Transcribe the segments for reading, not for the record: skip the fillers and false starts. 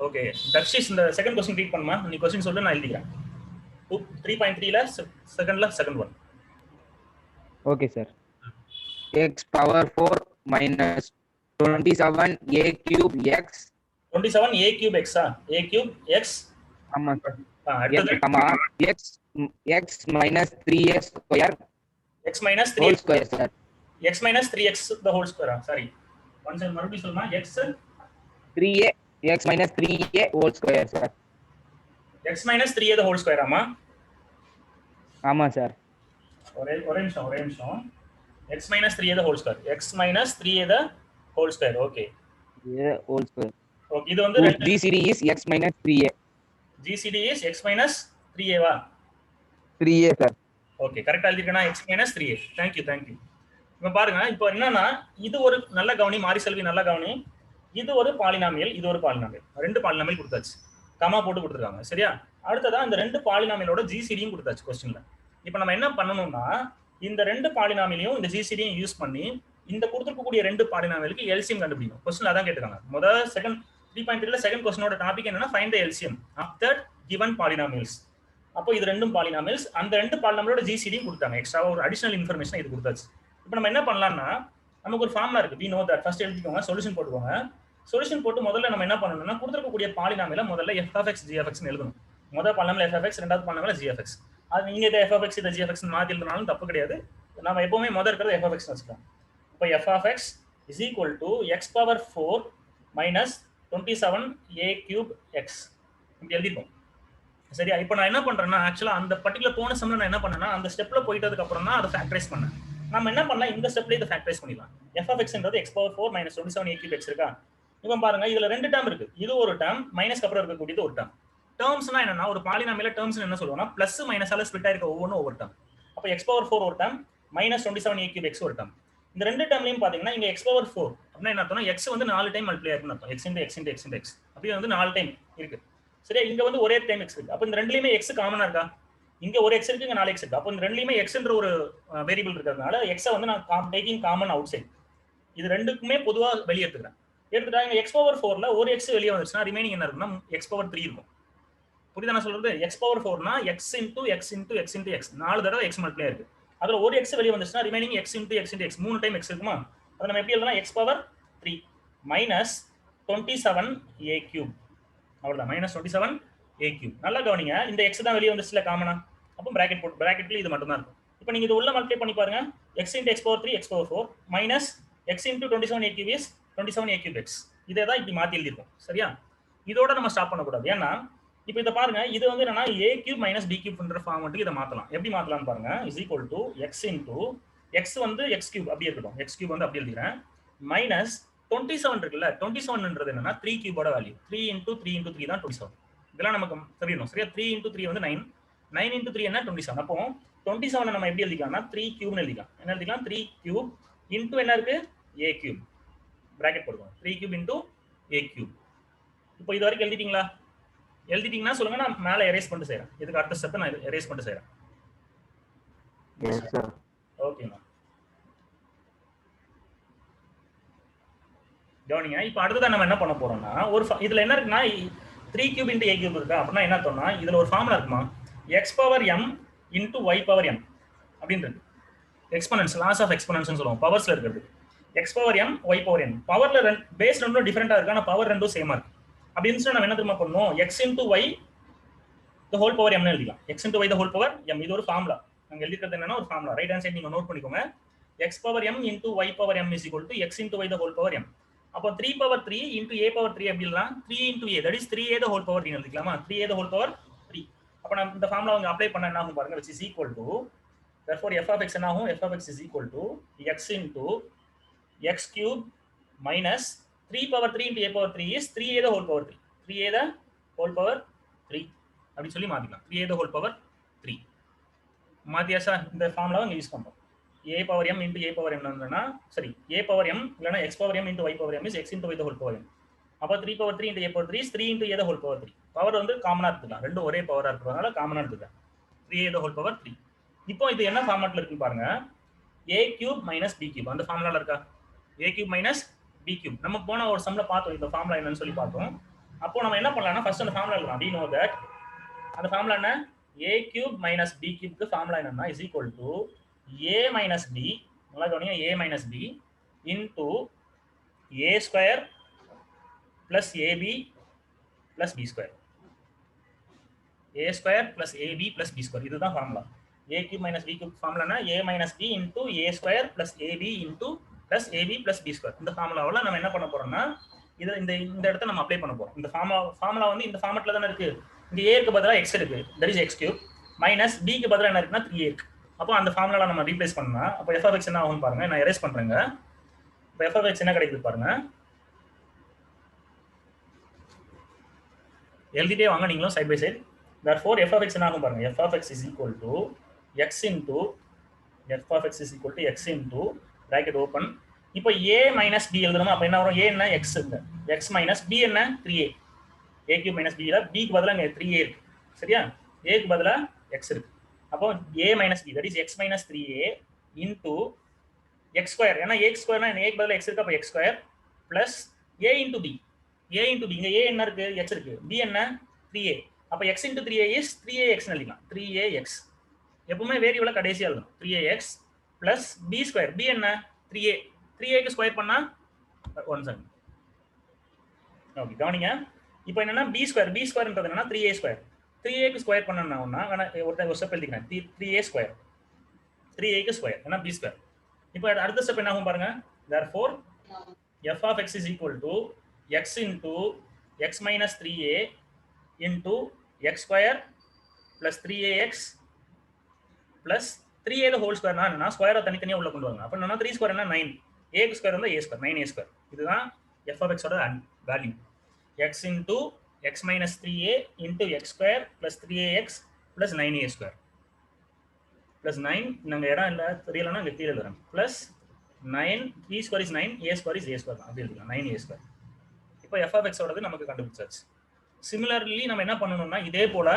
Okay தர்ஷிஷ் இந்த second question read பண்ணுமா? நீ क्वेश्चन சொல்லு, நான் எழுதிக்கிறேன். 3.3 ல second one. Okay sir. x power 4 minus 27 a cube x 27 a cube x a cube x. ஆமா சார். அடுத்தது x minus 3x square x minus 3 whole square sir. x minus 3x the whole square. Sorry once மறுபடியும் சொல்லுமா? x 3a x minus 3a whole square sir. x minus 3a the whole square ஆமா? ஆமா sir. ஒரே நிமிஷம். x minus 3a the whole square. x minus 3a the whole square. Okay. a whole square. Okay இது வந்து GCD is x minus 3a. GCD is x minus 3a வா? 3a sir. Okay கரெக்ட்டா எழுதிருக்கேனா? x minus 3a. Thank you. இப்போ பாருங்க, இப்போ என்னன்னா இது ஒரு நல்ல கவனி, மாரி செல்வி நல்ல கவனி. இது ஒரு பாலினாமியல், இது ஒரு பாலினாமியல். ரெண்டு பாலினாமியல் கொடுத்தாச்சு, கமா போட்டு கொடுத்துருக்காங்க. சரியா? அடுத்ததா இந்த ரெண்டு பாலினாமியலோட ஜிசிடியும் கொடுத்தாச்சு கொஸ்டின்ல. இப்போ நம்ம என்ன பண்ணணும்னா இந்த ரெண்டு பாலினாமியலையும் இந்த ஜிசிடியும் யூஸ் பண்ணி இந்த கொடுத்துருக்கக்கூடிய ரெண்டு பாலினாமியலுக்கு எல்சிஎம் கண்டுபிடிக்கணும். கொஸ்டின்ல அதான் கேட்டிருக்காங்க. முதல் செகண்ட் 3.3 ல செகண்ட் கொஸ்டினோட டாபிக் என்னன்னா find the LCM of the given polynomials. அப்போ இது ரெண்டும் பாலினாமியல்ஸ், அந்த ரெண்டு பாலினாமியலோட ஜிசிடியும் கொடுத்தாங்க. எக்ஸ்ட்ரா ஒரு அடிஷனல் இன்ஃபர்மேஷன் இது கொடுத்தாச்சு. இப்போ நம்ம என்ன பண்ணலாம்னா நமக்கு ஒரு ஃபார்முலா இருக்கு. we know that. ஃபர்ஸ்ட் எழுதிக்கோங்க, சொல்யூஷன் போட்டுக்கோங்க. சொல்யூஷன் போட்டு முதல்ல நம்ம என்ன பண்ணணும்னா கொடுத்துருக்கக்கூடிய பாலினாமியல முதல்ல f of x g of x ன்னு எழுதணும். முதல் பாலினாமியல் f of x, ரெண்டாவது பாலினாமியல் g of x. அது நீங்க இத f of x இத g of x ன்னு மாத்தி எழுதினாலும் தப்பு கிடையாது. நாம எப்பவுமே முதல்ல இருக்கிறது f of x ன்னு வச்சுக்கலாம். இப்போ f of x is equal to x power 4 minus 27 a cube x இப்படி எழுதிப்போம். சரியா? இப்போ நான் என்ன பண்றேன்னா ஆக்சுவலா அந்த பர்టిక్యులர் போன சம்ல நான் என்ன பண்ணேன்னா அந்த ஸ்டெப்ல போயிட்டதுக்கு அப்புறம் தான் அதை ஃபேக்டரைஸ் பண்ணேன். நம்ம என்ன பண்ணலாம், இந்த ஸ்டெப்ல இத ஃபேக்டரைஸ் பண்ணிடலாம். f of x ன்றது x power 4 minus 27 a cube x இருக்கா? இப்போ பாருங்க இதுல ரெண்டு டேர்ம் இருக்கு. இது ஒரு டேர்ம், மைனஸ்க்கு அப்புறம் இருக்கக்கூடியது ஒரு டேர்ம். டேர்ம்ஸ்னா என்னன்னா ஒரு பாலினாமியல டேர்ம்ஸ் என்ன சொல்லுவோம்னா பிளஸ் மைனஸால ஸ்ப்ளிட் ஆயிருக்க ஒவ்வொரு டேர்ம். அப்போ x power 4 ஒரு term, minus 27 a cube x ஒரு டேர்ம். இந்த ரெண்டு டேர்ம்லயும் பாத்தீங்கன்னா இங்க x power 4 அப்படினா என்ன அர்த்தம்னா x வந்து 4 டைம் மல்டிப்ளை ஆயிருக்குன்னு அர்த்தம். x into x into x into x அப்படியே வந்து 4 டைம் இருக்கு. சரியா? இங்க வந்து ஒரே டைம் x இருக்கு. அப்ப இந்த ரெண்டுலயுமே x காமனா இருக்கா? இங்க ஒரு x இருக்கு, இங்க 4 x இருக்கு. அப்ப இந்த ரெண்டுலயுமே x என்ற ஒரு வேரியபிள் இருக்கிறதுனால x வந்து நான் டேக்கிங் காமன் அவுட் சைடு. இது ரெண்டுக்குமே பொதுவா வெளிய எடுத்துக்கிறேன். எடுத்துட்டா இங்க x power 4 ல ஒரு x வெளிய வந்துச்சுனா ரிமைனிங் என்ன இருக்குன்னா x power 3 இருக்கும். புரியுதா நான் சொல்றது? x power 4 னா x into x into x into x 4 தடவை x மல்டிப்ளை இருக்கு. அதுல ஒரு x வெளிய வந்துச்சுனா remaining x into x into x 3 time x இருக்குமா? அத நம்ம எப்படி எழுதலாம்? x power 3 minus 27 a cube. அவ்வளவுதான், minus 27 a cube. நல்லா கவனிங்க, இந்த x தான் வெளிய வந்துச்சுல காமனா. அப்ப பிராக்கெட் போட்டு பிராக்கெட்ல இது மட்டும் தான் இருக்கும். இப்போ நீங்க இது உள்ள மல்டிப்ளை பண்ணி பாருங்க. x into x power 3 x power 4 minus x into 27 a cube is 27 a cube x. இதே தான் இப்படி மாத்தி எழுதி இருக்கோம். சரியா? இதோட நம்ம ஸ்டாப் பண்ண கூடாது. ஏன்னா இப்போ இத பாருங்க, இது வந்து என்னன்னா a cube minus b cube பண்ற ஃபார்மட்டுக்கு இத மாத்தலாம். எப்படி மாத்தலாம்னு பாருங்க. is equal to x into x வந்து x cube அப்படியே இருக்கட்டும். x cube வந்து அப்படியே எழுதிறேன். minus 27 இருக்குல்ல, 27ன்றது என்னன்னா 3 cube ஓட வேல்யூ. 3 into 3 into 3 தான் 27. இதெல்லாம் நமக்கு தெரியணும். சரியா? 3 into 3 வந்து 9. 9 into 3 என்ன 27. அப்போ 27 நம்ம எப்படி எழுதிக்கலாம்னா 3 cube னு எழுதிக்கலாம். என்ன எழுதிக்கலாம்? 3 cube into என்ன இருக்கு? a cube. பிராக்கெட் போடுவோம். 3 cube into a cube. இப்போ இது வரைக்கும் எழுதிட்டீங்களா? எழுதிட்டீங்கன்னா சொல்லுங்க, நான் மேல எரேஸ் பண்ணிட்டு செய்றேன். இதுக்கு அடுத்த ஸ்டெப் நான் எரேஸ் பண்ணிட்டு செய்றேன். Yes sir. ஓகேமா. கவனிங்க, இப்போ அடுத்ததா நம்ம என்ன பண்ண போறோம்னா ஒரு இதுல என்ன இருக்குன்னா 3 cube into a cube இருக்கா? அப்படினா என்ன அர்த்தம்னா இதுல ஒரு ஃபார்முலா இருக்குமா? x power m into y power m அப்படின்றது. எக்ஸ்போனன்ட்ஸ், லாஸ் ஆஃப் எக்ஸ்போனன்ட்ஸ் னு சொல்லுவோம். பவர்ஸ்ல இருக்குது. x power m y power n. பவர்ல பேஸ் ரெண்டும் டிஃபரெண்டா இருக்கு, ஆனா பவர் ரெண்டும் சேமா இருக்கு. அப்படி இருந்துச்சுன்னா நம்ம என்ன தெரியுமா பண்ணணும்? x into y the whole power m னு எழுதிக்கலாம். x into y the whole power m. இது ஒரு ஃபார்முலா. நாங்க எழுதிக்கிறது என்னன்னா ஒரு ஃபார்முலா. ரைட் ஹேண்ட் சைடு நீங்க நோட் பண்ணிக்கோங்க. x power m into y power m is equal to x into y the whole power m. அப்போ 3 power 3 into a power 3 எப்படி எழுதலாம்? 3 into a, that is 3a the whole power 3 எழுதிக்கலாமா? 3a the whole power 3. அப்ப நம்ம இந்த formula வந்து apply பண்ணா என்ன ஆகும் பாருங்க. which is equal to, therefore f of x என்ன ஆகும்? f of x is equal to x into x cube minus 3 power 3 into a power 3 is 3a the whole power 3. 3a the whole power 3 அப்படி சொல்லி மாத்திக்கலாம். 3a the whole power 3 மாத்தியாச்சா? இந்த ஃபார்முலாவை இங்க use பண்றோம். a power m into a power m னா சரி, a power m இல்லனா x power m into y power m is x into y the whole power m. அப்ப 3 power 3 into a power 3 is 3 into a the whole power 3. Power வந்து காமனா எடுத்துக்கலாம். ரெண்டும் ஒரே பவரா இருக்கிறதுனால காமனா எடுத்துக்கலாம். 3a the whole power 3. இப்போ இது என்ன ஃபார்மட்ல இருக்குன்னு பாருங்க. a cube minus b cube அந்த ஃபார்முலால இருக்கா? a cube minus b cube. நம்ம போன ஒரு சம்ல பார்த்தோம் இந்த ஃபார்முலா என்னன்னு சொல்லி பார்த்தோம். அப்போ நம்ம என்ன பண்ணலாம்னா ஃபர்ஸ்ட் அந்த ஃபார்முலா எழுதலாம். we know that அந்த ஃபார்முலா என்ன a cube minus b cube க்கு ஃபார்முலா என்னன்னா is equal to a minus b நல்லா கவனிங்க a minus b into a square plus ab plus b square a square plus ab plus b square இதுதான் formula. a cube minus b cube ஃபார்முலானா a minus b into a square plus ab into plus ab plus b square. இந்த ஃபார்முலாவல நம்ம என்ன பண்ண போறோம்னா இத இந்த இடத்தை நம்ம அப்ளை பண்ண போறோம். இந்த ஃபார்முலா வந்து இந்த ஃபார்மட்ல தான இருக்கு. இங்க a க்கு பதிலா x இருக்கு. that is x cube minus b க்கு பதிலா என்ன இருக்குன்னா 3a இருக்கு. அப்போ அந்த ஃபார்முலால நம்ம ரீப்ளேஸ் பண்ணா அப்போ f of x என்ன ஆகும் பாருங்க. நான் எரேஸ் பண்றேங்க. இப்போ f of x என்ன கிடைக்குது பாருங்க. எழுதிட்டே வாங்க நீங்களும் side by side. therefore f of x என்ன ஆகும் பாருங்க. f of x is equal to x into f of x is equal to x into bracket open. இப்போ a minus b எழுதணுமா? அப்ப என்ன வரும்? a என்ன x இங்க. x minus b என்ன 3a. a cube minus b ல b க்கு பதிலா இங்க 3a இருக்கு. சரியா? a க்கு பதிலா x இருக்கு. அப்போ a minus b that is x minus 3a into x square. ஏன்னா x square னா a க்கு பதிலா x இருக்கு அப்ப x square plus a into b. a into b இங்க a என்ன இருக்கு? x இருக்கு. b என்ன 3a. அப்ப x into 3a is 3ax ன்னு எழுதிக்கலாம். 3ax. எப்பவுமே வேரியபிள கடைசியா எழுதணும். 3ax plus b square. b என்ன 3a. 3a க்கு ஸ்கொயர் பண்ணா 1 செகண்ட். ஓகே கவனிங்க. இப்போ என்னன்னா b ஸ்கொயர் ன்றது என்னன்னா 3a ஸ்கொயர். 3a க்கு ஸ்கொயர் பண்ணனும்னா ஒரு ஸ்டெப் எழுதிக்கிறேன். 3a square. 3a க்கு ஸ்கொயர் ஏன்னா b ஸ்கொயர். இப்போ அடுத்த ஸ்டெப் என்ன ஆகும் பாருங்க. therefore f of x is equal to x into x minus 3a into x square plus 3ax plus 3a the whole square னா ஸ்கொயரை தனித்தனியா உள்ள கொண்டு வாங்க. அப்ப என்னன்னா 3 ஸ்கொயர் என்ன 9. a ஸ்கொயர் வந்து a ஸ்கொயர் 9a ஸ்கொயர். இதுதான் f of x ஓட value. x into x minus 3a into x square plus 3ax plus 9a square plus 9 நாங்க இடம் இல்ல தெரியலனா இங்க கீழ எழுதுறேன் plus 9 3 square is 9 a square is a square அப்படி எழுதலாம் 9a square. இப்போ f of x ஓடது நமக்கு கண்டுபிடிச்சாச்சு. சிமிலர்லி நம்ம என்ன பண்ணனும்னா இதே போல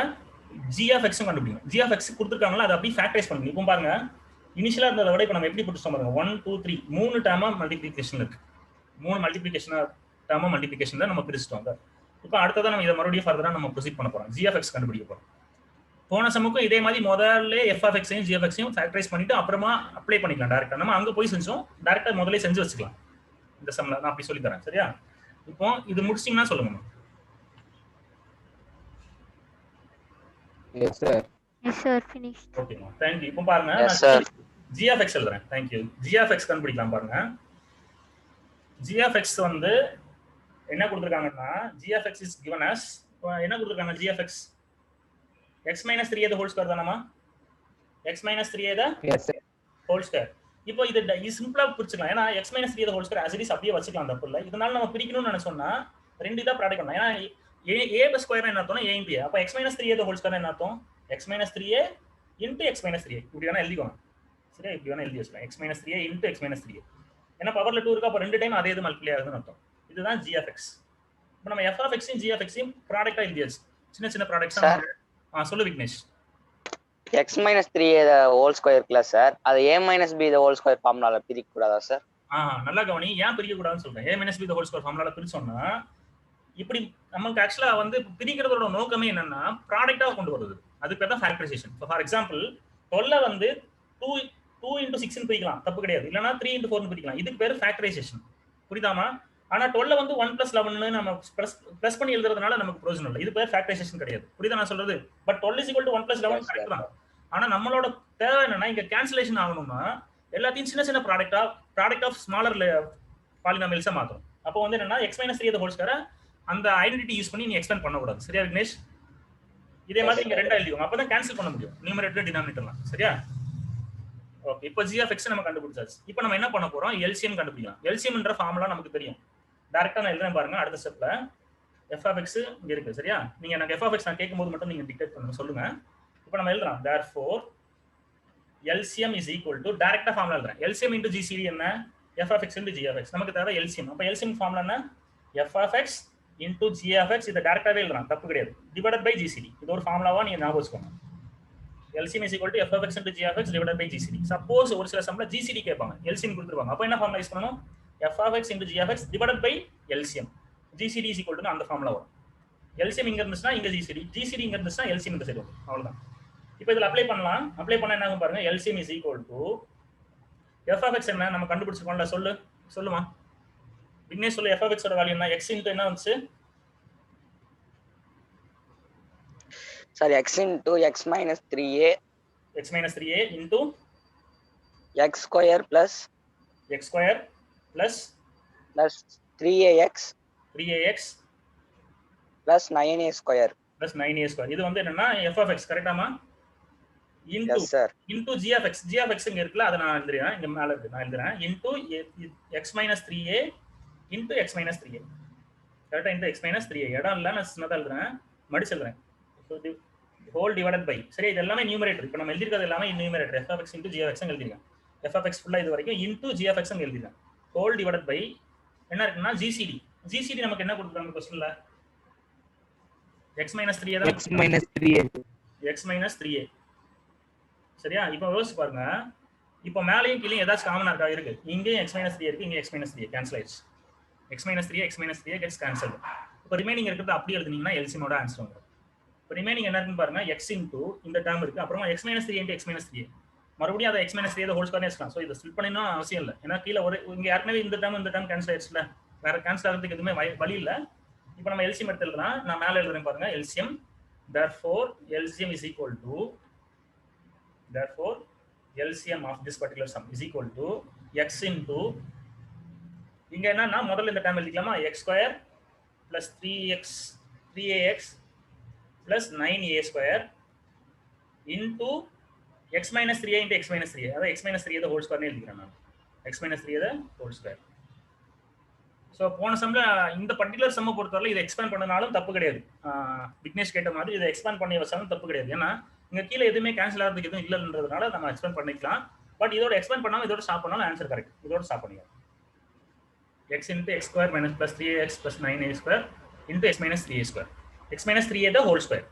g of x கண்டுபிடிக்கணும். g of x கொடுத்திருக்காங்களா அதை அப்படியே ஃபேக்டரைஸ் பண்ணுங்க. இப்போ பாருங்க இனிஷியலா இருந்தத விட இப்போ நம்ம எப்படி போட்டுட்டோம் பாருங்க 1 2 3 மூணு டேர்மா மல்டிப்ளிகேஷன் இருக்கு. மூணு மல்டிப்ளிகேஷன் டேர்மா மல்டிப்ளிகேஷன்ல நம்ம பிரிச்சிட்டோம். இப்போ அடுத்ததா நம்ம இத மறுபடியும் ஃபர்தரா நம்ம ப்ரோசீட் பண்ண போறோம். g of x கண்டுபிடிக்க போறோம். போன சமக்கும் இதே மாதிரி முதல்ல f of x ஐயும் g of x ஐயும் ஃபேக்டரைஸ் பண்ணிட்டு அப்புறமா அப்ளை பண்ணிக்கலாம் டைரக்டா. நம்ம அங்க போய் செஞ்சோம். டைரக்டா முதல்ல செஞ்சு வச்சுக்கலாம். இந்த சம்ல நான் அப்படி சொல்லி தரேன். சரியா? இப்போ இது முடிச்சிட்டீங்கன்னா சொல்லுங்க. Yes sir. Yes sir, finished. Okay ma. Thank you. இப்போ பாருங்க Yes sir. g of x எழுதுறேன். Thank you. g of x கண்டுபிடிக்கலாம் பாருங்க. g of x வந்து என்ன கொடுத்திருக்காங்கன்னா g of x is given as என்ன கொடுத்திருக்காங்க g of x x minus 3a the whole square தானமா? x minus 3a the Yes sir. whole square. இப்போ இது சிம்பிளா பிரிச்சுக்கலாம். ஏன்னா x minus 3a the whole square as it is அப்படியே வச்சுக்கலாம் தப்பு இல்ல. இதனால நம்ம பிரிக்கணும்னு நினைச்சோம்னா ரெண்டு இதா ப்ராடக்ட் பண்ணலாம். ஏன்னா a the square என்ன அர்த்தம்னா a into a. அப்ப x minus 3a the whole square என்ன அர்த்தம்? x minus 3a into x minus 3a. இப்படி வேணா எழுதிக்கோங்க. சரியா? இப்படி வேணா எழுதி வச்சுக்கலாம். x minus 3a into x minus 3a. ஏன்னா பவர்ல 2 இருக்கு. அப்ப ரெண்டு டைம் அதே இது மல்டிப்ளை ஆகுதுன்னு அர்த்தம். இதுதான் g of x. இப்போ நம்ம f of x யும் g of x யும் ப்ராடக்ட்டா எழுதியாச்சு. சின்ன சின்ன ப்ராடக்ட்ஸா சொல்லு Vignesh. x minus 3a the whole square class sir. அது a minus b the whole square ஃபார்முலால பிரிக்க கூடாதா சார்? நல்லா கவனி. ஏன் பிரிக்க கூடாதுன்னு சொல்றேன். a minus b the whole square ஃபார்முலால பிரிச்சோம்னா இப்படி நமக்கு ஆக்சுவலா வந்து பிரிக்கிறதோட நோக்கமே என்னன்னா ப்ராடக்ட்டா கொண்டு வருது. அதுக்கு பேர் தான் ஃபேக்டரைசேஷன். ஃபார் எக்ஸாம்பிள் 12 வந்து 2 into 6 ன்னு பிரிக்கலாம். தப்பு கிடையாது. இல்லனா 3 into 4 ன்னு பிரிக்கலாம். இதுக்கு பேர் ஃபேக்டரைசேஷன். புரியுதாமா? ஆனா 12 வந்து 1 + 11 ன்னு நம்ம பிளஸ் பண்ணி எழுதுறதுனால நமக்கு பிரயோஜனம் இல்லை. இது பேர் ஃபேக்டரைசேஷன் கிடையாது. புரியுதா நான் சொல்றது? பட் 12 = 1 + 11 கரெக்ட் தான். ஆனா நம்மளோட தேவை என்னன்னா இங்க கேன்சலேஷன் ஆகணும்னா எல்லாத்தையும் சின்ன சின்ன ப்ராடக்ட் ஆஃப் ஸ்மாலர் பாலினாமியல்ஸா மாத்தணும். அப்போ வந்து என்னன்னா x - 3a the whole square அந்த ஐடென்டிட்டி யூஸ் பண்ணி நீ எக்ஸ்பேண்ட் பண்ண கூடாது. சரியா விக்னேஷ்? இதே மாதிரி இங்க ரெண்டா எழுதிக்கோங்க. அப்பதான் கேன்சல் பண்ண முடியும் நியூமரேட்டர் டினாமினேட்டர்லாம். சரியா? ஓகே. இப்போ g of x நம்ம கண்டுபிடிச்சாச்சு. இப்போ நம்ம என்ன பண்ண போறோம்? LCM கண்டுபிடிக்கலாம். LCM என்ற ஃபார்முலா நமக்கு தெரியும். டைரக்டா நான் எழுதுறேன் பாருங்க. அடுத்த ஸ்டெப்ல f of x இங்க இருக்கு. சரியா? நீங்க எனக்கு f of x நான் கேட்கும்போது மட்டும் நீங்க டிக்டேட் பண்ணுங்க சொல்லுங்க. இப்போ நம்ம எழுதலாம். therefore LCM is equal to டைரக்டா ஃபார்முலா எழுதுறேன். LCM into GCD என்ன? f of x into g of x. நமக்கு தேவை LCM. அப்ப LCM ஃபார்முலா என்ன? f of x into g of x. இத டைரக்டாவே எழுதலாம். தப்பு கிடையாது. Divided by GCD. இது ஒரு ஃபார்முலாவா நீங்க ஞாபகம் வச்சுக்கோங்க. LCM is equal to f of x into g of x divided by GCD. Suppose ஒரு சில சம்ல GCD கேட்பாங்க. LCM கொடுத்துருவாங்க. அப்ப என்ன ஃபார்முலா யூஸ் பண்ணனும்? f of x into g of x divided by LCM. GCD is equal to அந்த formula வரும். LCM இங்க இருந்துச்சுன்னா இங்க ஜிசிடி, ஜிசிடி இங்க இருந்துச்சுன்னா எல்சிஎம் இந்த சைடு வரும். அவ்வளவுதான். இப்போ இதுல அப்ளை பண்ணலாம். அப்ளை பண்ணா என்ன ஆகும் பாருங்க, LCM is equal to F of X என்ன நம்ம கண்டுபிடிச்சிருக்கோம்ல, சொல்லுமா விக்னேஷ் சொல்லு. எஃப் ஆஃப் எக்ஸ் ஓட வேல்யூ என்ன? எக்ஸ் இன்டு என்ன வந்துச்சு sir? X into X minus 3a X minus 3a into X square plus X square plus 3ax 3ax plus 9a square plus 9a square. இது வந்து என்னன்னா எஃப் ஆஃப் எக்ஸ் கரெக்டாமா? Into yes sir. Into G of X. G of X இங்க இருக்குல்ல, அதை நான் எழுதுறேன். இங்க மேல இருக்கு, நான் எழுதுறேன். Into X minus 3a into X minus 3a. கரெக்டா? Into X minus 3a. இடம் இல்லை, நான் சின்னதாக எழுதுறேன், மடிச்சு எழுதுறேன். Whole divided by. சரி, இது எல்லாமே நியூமரேட்டர். இப்போ நம்ம எழுதிருக்கிறது எல்லாமே numerator. F of X into G of X எழுதிருக்கேன். எஃப் ஆஃப் எக்ஸ் ஃபுல்லா இது வரைக்கும் இன்டு ஜி ஆஃப் எக்ஸ் எழுதிருக்கேன். ஹோல் டிவைடட் பை என்ன இருக்குன்னா ஜிசிடி. ஜிசிடி நமக்கு என்ன கொடுத்துருக்காங்க क्वेश्चनல? x minus 3a தான். x minus 3a. x minus 3a. சரியா? இப்போ யோசிச்சு பாருங்க. இப்போ மேலேயும் கீழேயும் ஏதாச்சும் காமனா இருக்கா? இருக்கு. இங்கேயும் x minus 3 இருக்கு, இங்க x minus 3 கேன்சல் ஆயிடுச்சு. x minus 3 gets cancelled. இப்போ ரிமைனிங் இருக்கிறது அப்படியே எழுதுனீங்கன்னா எல்சிஎம் ஓட ஆன்சர் வந்துரும். இப்போ ரிமைனிங் என்ன இருக்குன்னு பாருங்க, x into இந்த டேர்ம் இருக்கு, அப்புறமா x minus 3 into x minus 3a. மறுபடியும் அதை x minus 3 the whole square வச்சுக்கலாம். சோ இத ஸ்ப்ளிட் பண்ணனும் அவசியம் இல்ல. ஏன்னா கீழ ஒரு இங்க ஏற்கனவே இந்த டேர்ம் கேன்சல் ஆயிடுச்சுல. வேற கேன்சல் ஆகிறதுக்கு எதுவுமே வழி இல்ல. இப்போ நம்ம எல்சிஎம் எடுத்து எழுதலாம். நான் மேல எழுதுறேன் பாருங்க, LCM. therefore LCM is equal to LCM of this particular sum is equal to x into இங்க என்னன்னா முதல்ல இந்த term எழுதிக்கலாமா, x square plus 3ax plus 9a square into x minus 3a into x minus 3a. அதாவது x minus 3a the whole square எழுதிக்கிறேன் நான். x minus 3a the whole square. So போன சம்ல இந்த particular சம்மை பொறுத்தவரை இதை எக்ஸ்பேண்ட் பண்ணனாலும் தப்பு கிடையாது. விக்னேஷ் கேட்ட மாதிரி இதை எக்ஸ்பேண்ட் பண்ணி வச்சாலும் தப்பு கிடையாது. ஏன்னா இங்க கீழே எதுவுமே கேன்சல் ஆகிறதுக்கு எதுவும் இல்லைன்றதுனால நம்ம எக்ஸ்பேண்ட் பண்ணிக்கலாம். பட் இதோட எக்ஸ்பேண்ட் பண்ணாமல் இதோட ஸ்டாப் பண்ணாலும் ஆன்சர் கரெக்ட். இதோட ஸ்டாப் பண்ணிக்கலாம். x into x square minus plus 3ax plus 9a square into x minus 3a square. x minus 3a the whole square.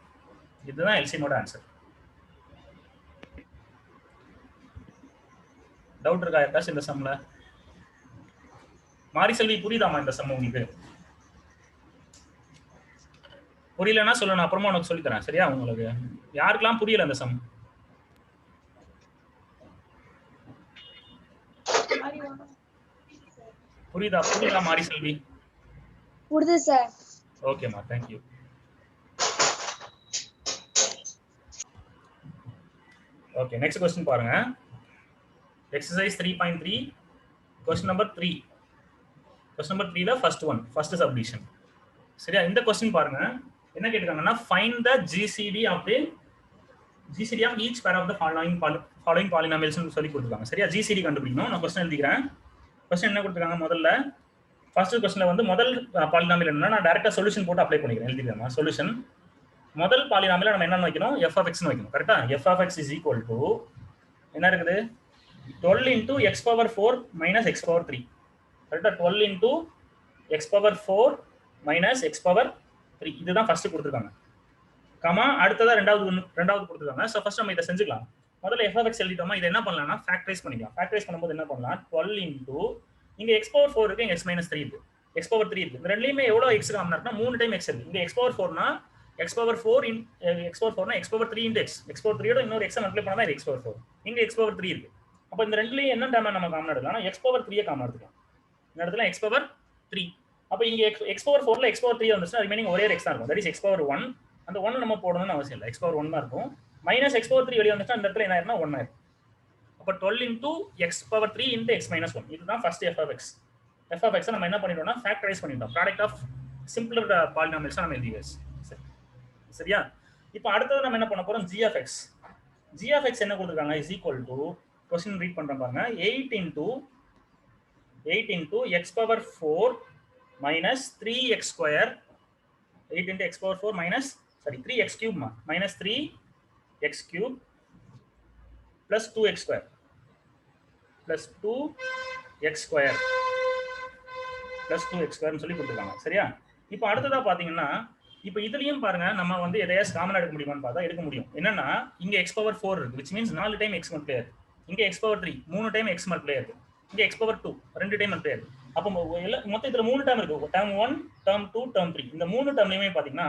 இதுதான் LCM ஓட ஆன்சர். டவுட் இருக்கா யாருக்காச்சும் இந்த சம்ல? மாரி செல்வி புரியுதாமா இந்த சம் உங்களுக்கு? புரியலன்னா சொல்லணும், அப்புறமா உனக்கு சொல்லி தரேன். சரியா? உங்களுக்கு யாருக்கெல்லாம் புரியல இந்த சம்? புரியுதா மாரி செல்வி? புரியுது சார். ஓகேமா, thank you. Okay, next question பாருங்க. Exercise 3.3 question number 3. Question number 3ல ஃபர்ஸ்ட் சப்டிவிஷன். சரியா? இந்த क्वेश्चन பாருங்க. என்ன கேட்டிருக்காங்கன்னா find the GCD of each pair of the following polynomials னு சொல்லி கொடுத்திருக்காங்க. சரியா? GCD கண்டுபிடிக்கணும். நான் क्वेश्चन எழுதிக்கிறேன். क्वेश्चन என்ன கொடுத்திருக்காங்க? முதல்ல ஃபர்ஸ்ட் क्वेश्चनல வந்து முதல் பாலினாமியல் என்னன்னா நான் டைரக்டா சொல்யூஷன் போட்டு அப்ளை பண்ணிக்கிறேன். எழுதிக்கிறேன் சொல்யூஷன். முதல் பாலினாமியல நம்ம என்ன வைக்கணும்? f of x னு வைக்கணும். கரெக்ட்டா? f of x is equal to என்ன இருக்குது? 12 into x power 4 minus x power 3. கரெக்ட்டா? 12 into x power 4 minus x power 3. இதுதான் ஃபர்ஸ்ட் கொடுத்திருக்காங்க. கமா அடுத்ததா ரெண்டாவது கொடுத்திருக்காங்க. சோ ஃபர்ஸ்ட் நம்ம இத செஞ்சுக்கலாம். முதல்ல f of x எழுதிட்டோமா, இத என்ன பண்ணலாம்னா ஃபேக்டரைஸ் பண்ணிக்கலாம். ஃபேக்டரைஸ் பண்ணும்போது என்ன பண்ணலாம்? 12 into இங்க x power 4 இருக்கு, இங்க x minus 3 இருக்கு, x power 3 இருக்கு. இந்த ரெண்டுலயுமே எவ்வளவு x காமனா இருக்குன்னா 3 டைம் x இருக்கு. இங்க x power 4 னா x power 4 னா x power 3 into x. x power 3 யோட இன்னொரு x மல்டிப்ளை பண்ணா தான் x power 4. இங்க x power 3 இருக்கு. அப்ப இந்த ரெண்டுலயும் என்ன டேர்ம் நம்ம காமனா எடுக்கலாம்னா x power 3 காமனா எடுக்கலாம். இந்த இடத்துல x power 3. அப்ப இங்க x power 4ல x power 3 வந்துச்சுனா ரிமைனிங் ஒரே x தான் இருக்கும். That is x power 1. அந்த 1 நம்ம போடணும்னு அவசியம் இல்ல. x power 1 தான் இருக்கும். மைனஸ் x power 3 வெளிய வந்துச்சுனா இந்த இடத்துல என்ன ஆயிரும்னா 1 ஆயிரும். அப்ப 12 into x power 3 into x minus 1. இதுதான் first f of x. f of x நம்ம என்ன பண்ணிட்டோம்னா ஃபேக்டரைஸ் பண்ணிட்டோம். ப்ராடக்ட் ஆஃப் சிம்பிளர் பாலினாமியல்ஸ் நம்ம எழுதியாச்சு. சரியா? இப்போ அடுத்து நம்ம என்ன பண்ண போறோம்? g of x. g of x என்ன கொடுத்திருக்காங்க? is equal to question read பண்றேன் பாருங்க. 8 into x power 4 minus 3x square. 8 into x power 4 minus 3x cube minus 3x cube plus 2x square plus 2x square plus 2x square னு சொல்லி கொடுத்திருக்காங்க. சரியா? இப்போ அடுத்ததா பாத்தீங்கன்னா இப்போ இதுலயும் பாருங்க நம்ம வந்து எதையாச்சும் காமனா எடுக்க முடியுமான்னு பார்த்தா எடுக்க முடியும். என்னன்னா இங்க x power 4 இருக்கு, which means 4 time x multiply ஆகுது. இங்க x power 3 3 time x multiply ஆகுது. இங்க x பவர் 2 ரெண்டு டைம் மல்டிப்ளை ஆகுது. அப்போ மொத்தம் இதுல 3 டேர்ம் இருக்கு. Term 1, term 2, term 3. இந்த 3 டேர்ம்லயுமே பாத்தீங்கன்னா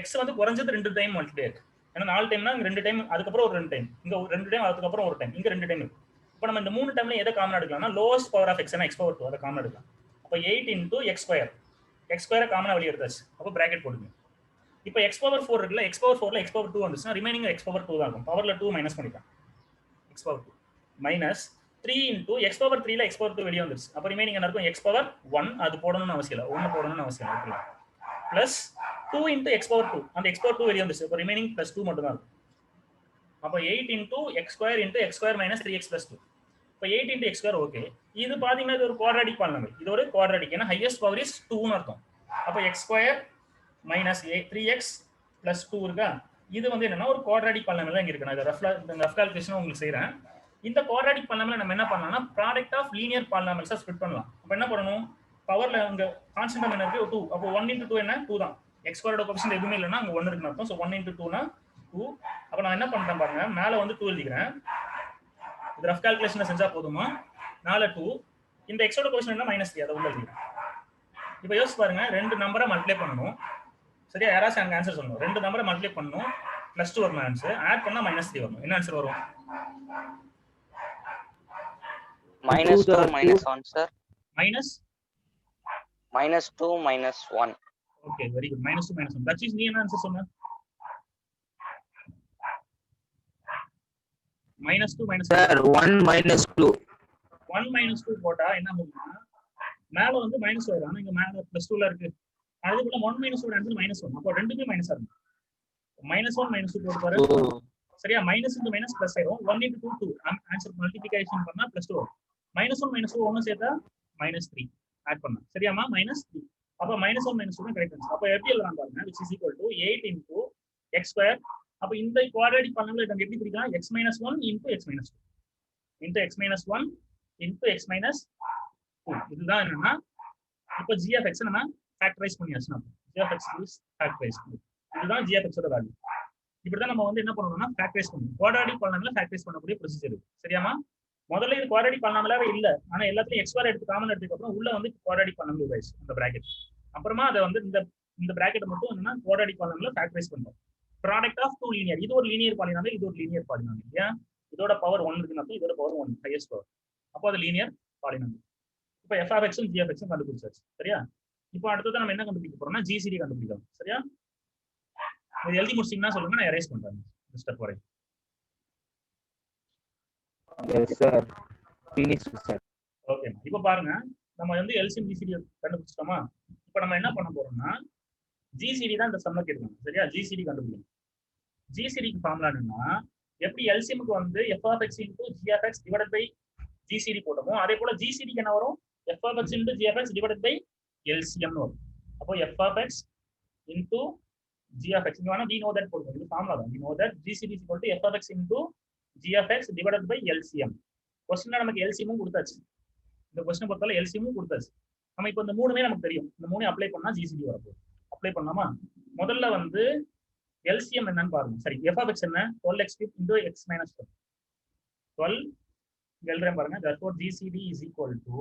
x வந்து குறைஞ்சது 2 டைம் மல்டிப்ளை ஆகுது. ஏன்னா 4 டைம்னா இங்க 2 டைம், அதுக்கப்புறம் ஒரு 2 டைம், இங்க ஒரு 2 டைம், அதுக்கப்புறம் ஒரு டைம், இங்க 2 டைம் இருக்கு. இப்போ நம்ம இந்த 3 டைம்ல எதை காமன் எடுக்கலாம்னா lowest power of x x power 2 அதை காமன் எடுக்கலாம். அப்போ 8 × x ஸ்கொயர், x ஸ்கொயரை காமனா வெளிய எடுத்தாச்சு. அப்போ பிராக்கெட் போடுங்க. இப்போ x பவர் 4 இருக்குல்ல, x பவர் 4ல x பவர் 2 வந்துச்சுன்னா ரிமைனிங் x பவர் 2 தான் இருக்கும். பவர்ல 2 மைனஸ் பண்ணிக்கலாம். x power 2 minus 3 × x power 3ல x பவர் 2 வெளிய வந்துருச்சு. அப்போ ரிமைனிங் என்ன இருக்கும்? x பவர் 1 அது போடணும்னு அவசியம் இல்லை, 1 போடணும்னு அவசியம் இல்லை. பிளஸ் 2 × x பவர் 2, அந்த x பவர் 2 வெளிய வந்துருச்சு. அப்போ ரிமைனிங் பிளஸ் 2 மட்டும் தான் இருக்கும். அப்போ 8 × x square × x square minus 3x + 2. இப்போ 8 × x ஸ்கொயர் ஓகே. இது பாத்தீங்கன்னா இது ஒரு குவாட்ராட்டிக் பாலினாமியல். இது ஒரு குவாட்ராட்டிக், ஏன்னா ஹையஸ்ட் பவர் இஸ் 2ன்னு அர்த்தம். அப்போ x ஸ்கொயர் மைனஸ் 3x + 2 இருக்கா, இது வந்து என்னன்னா ஒரு குவாட்ராட்டிக் பாலினாமியல் இங்க இருக்கு. நான் ரஃப் கால்குலேஷன் உங்களுக்கு செய்றேன். இந்த குவாட்ராட்டிக் பாலினாமியல் நம்ம என்ன பண்ணலாம்னா ப்ராடக்ட் ஆஃப் லீனியர் பாலினாமியல்ஸா ஸ்ப்ளிட் பண்ணலாம். அப்போ என்ன பண்ணணும்? பவர்ல அங்க கான்ஸ்டன்ட் என்ன இருக்கு? 2. அப்போ 1 × 2 என்ன? 2 தான். x ஸ்கொயரோட கோஎஃபிஷியன்ட் எதுவுமே இல்லைன்னா அங்க 1 இருக்குன்னு அர்த்தம். ஸோ 1 × 2னா 2. அப்போ நான் என்ன பண்றேன் பாருங்க, மேல வந்து 2 எழுதிக்கிறேன். இது ரஃப் கால்குலேஷன் செஞ்சா போதுமா? 4 2, இந்த x ஓட கோஎஃபிஷியன்ட் என்ன? -3, அதை உள்ள எழுதிக்கிறேன். இப்போ யோசிச்சு பாருங்க, ரெண்டு நம்பரை மல்டிப்ளை பண்ணணும். சரியா? யாராச்சும் அங்க ஆன்சர் சொல்லணும். ரெண்டு நம்பரை மல்டிப்ளை பண்ணணும், +2 வரணும் ஆன்சர். ஆட் பண்ணா -3 வரணும். என்ன ஆன்சர் வரும்? -2 -1 sir. -2 -1. Okay, very good. -2 -1. That's நீ என்ன ஆன்சர் சொன்ன? -2 -1. சார் 1 -2. 1 -2 போட்டா என்ன ஆகும்னா மேல வந்து மைனஸ் வரும், ஆனா இங்க மேல +2ல இருக்கு. அதுக்குள்ள 1 -2 ஆன்சர் -1. அப்போ ரெண்டுமே மைனஸா இருக்கும். -1 -2 போட்டு பாரு. சரியா? மைனஸ் இன்டு மைனஸ் பிளஸ் ஆயிடும். 1 × 2 2. ஆன்சர் மல்டிப்ளிகேஷன் பண்ணா +2 வரும். -1 -2 ஒன்னு சேர்த்தா -3 ஆட் பண்ணா. சரியாமா? -3. அப்ப -1 -2 தான் கரெக்ட் ஆன்சர். அப்ப எப்படி எழுதலாம் பாருங்க, which is equal to 8 × x square. அப்ப இந்த குவாட்ராட்டிக் பாலினாமியல் நம்ம எப்படி பிரிக்கலாம்? x - 1 × x - 2 × x - 1 × x - 2. இதுதான் என்னன்னா இப்போ g of x நம்ம factorise பண்ணியாச்சுனா g of x is factorized. இதுதான் g of x ஓட வேல்யூ. இப்படிதான் நம்ம வந்து என்ன பண்ணணும்னா ஃபேக்டரைஸ் பண்ணணும். குவாட்ராட்டிக் பாலினாமியல் ஃபேக்டரைஸ் பண்ணக்கூடிய ப்ரொசீஜர் இது. சரியாமா? முதல்ல இது குவாட்ராட்டிக் பாலினாமியலாவே இல்ல, ஆனா எல்லாத்துலயும் x ஸ்கொயர் எடுத்து காமன் எடுத்ததுக்கு அப்புறம் உள்ள வந்து குவாட்ராட்டிக் பாலினாமியல் உருவாயிடுச்சு அந்த பிராக்கெட். அப்புறமா அதை வந்து இந்த பிராக்கெட் மட்டும் என்னன்னா குவாட்ராட்டிக் பாலினாமியல் ஃபேக்டரைஸ் பண்றோம். ப்ராடக்ட் ஆஃப் 2 லீனியர், இது ஒரு லீனியர் பாலினாமியல், இது ஒரு லீனியர் பாலினாமியல். ஏன்? இதோட பவர் 1 இருக்குன்னு அர்த்தம், இதோட பவர் 1 ஹையஸ்ட் பவர். அப்போ அது லீனியர் பாலினாமியல். இப்போ f of x um g of x உம் கண்டுபிடிச்சாச்சு. சரியா? இப்போ அடுத்தது நம்ம என்ன கண்டுபிடிக்க போறோம்னா GCD கண்டுபிடிக்கலாம். சரியா? இது எழுதி முடிச்சீங்கன்னா சொல்லுங்க, நான் எரேஸ் பண்றேன் இந்த ஸ்டெப் வரை. Yes sir, finish sir. Okay, இப்போ பாருங்க, நம்ம வந்து LCM GCD கண்டுபிடிச்சிட்டோமா? இப்போ நம்ம என்ன பண்ண போறோம்னா GCD தான் இந்த சம்ல கேட்கணும். சரியா? GCD கண்டுபிடிக்கணும். GCDக்கு ஃபார்முலா என்னன்னா, எப்படி LCMக்கு வந்து f of x × g of x divided by GCD போட்டோமோ அதே போல GCDக்கு என்ன வரும்? f of x × g of x divided by LCM னு வரும். அப்போ f of x × g of x, இங்க வேணா we know that போடுங்க. இது ஃபார்முலா தான். we know that GCD is equal to f of x × g of x divided by LCM. क्वेश्चनல நமக்கு LCM உம் கொடுத்தாச்சு. இந்த क्वेश्चन பொறுத்தவரை LCM உம் கொடுத்தாச்சு. நம்ம இப்போ இந்த மூணுமே நமக்கு தெரியும். இந்த மூணையும் அப்ளை பண்ணா GCD வரப்போகுது. அப்ளை பண்ணலாமா? முதல்ல வந்து LCM என்னன்னு பாருங்க. சரி, f of x என்ன? 12x³ × x - 1. 12 இங்க எழுதுறேன் பாருங்க. therefore GCD is equal to